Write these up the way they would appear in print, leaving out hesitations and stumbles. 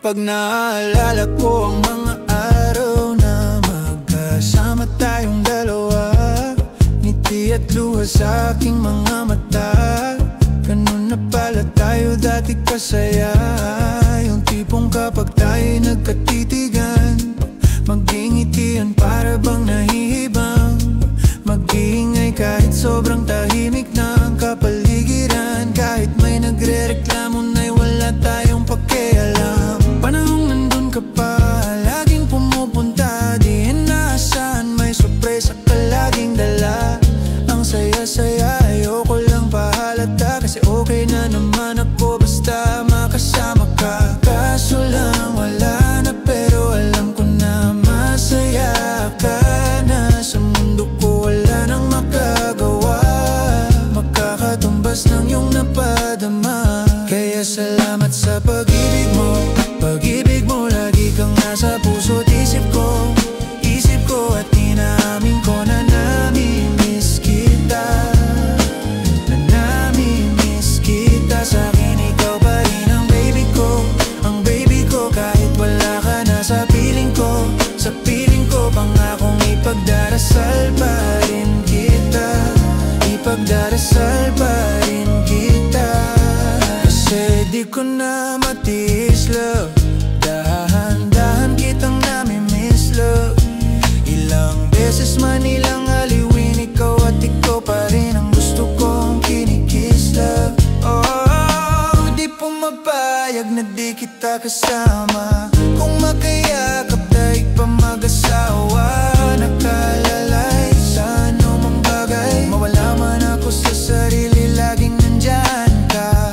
Pag naalala ko ang mga araw na magkasama tayong dalawa, ngiti at luha sa aking mga mata. Ganun na pala tayo dati kasaya, yung tipong kapag tayo'y nagkatitigan, mag-ingitian para bang nahihibang, mag-iingay kahit sobrang tahimik na ang kapaligiran. Kahit may nagre-reklamo na'y wala tayong pakialam. Panahong nandun ka pa, laging pumupunta, di inaasahan, may sorpresa ka laging dala. Ang saya-saya, ayoko lang pahalata, kasi okay na naman ako basta makasama ka. Kaso lang wala na, pero alam ko na masaya ka na. Sa mundo ko wala nang makagawa, makakatumbas ng iyong napadama. Kaya salamat sa pag-ibig mo, pag-ibig mo, lagi kang nasa puso't isip ko. Isip ko at inaamin ko na nami-miss kita, na nami-miss kita. Sa akin ikaw pa rin ang baby ko, ang baby ko. Kahit wala ka na sa piling ko, sa piling ko, pangakong ipagdarasal pa rin kita, ipagdarasal pa rin kita. Kasi di ko na matiis, love, dahan-dahan kitang nami-miss, love. Ilang beses man, ilang aliwin, ikaw at ikaw pa rin ang gusto kong kinikiss, love. Oh, di pumapayag na di kita kasama, kung makayakap daig pa mag-asawa. Nakalalay sa anumang bagay, mawala man ako sa sarili, laging nandyan ka.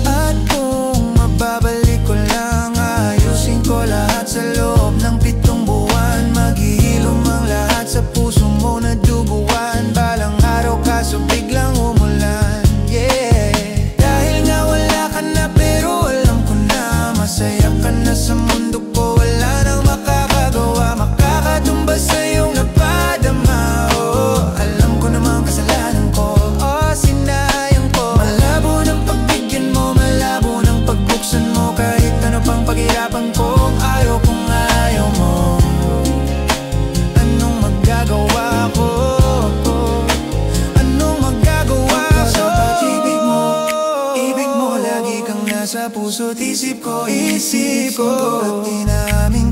At kung mababalik ko lang, ayusin ko lahat sa loob ng 7 buwan. Maghihilom ang lahat sa puso mo na duguan, balang araw kaso biglang umulan, yeah. Dahil nga wala ka na, pero alam ko na masaya ka na. Sa mundo ko wala nang makakagawa, makakatumbas sa iyong napadama. Oh, alam ko namang kasalanan ko, oh, sinayang ko. Malabo ng pagbigyan mo, malabo ng pagbuksan mo, kahit ano pang paghirapan ko, ayaw kong ayaw mo. Anong magagawa ko? Anong magagawa ko? Sa pag-ibig mo, ibig mo, lagi kang nasa puso't isip ko, isip ko. At inaamin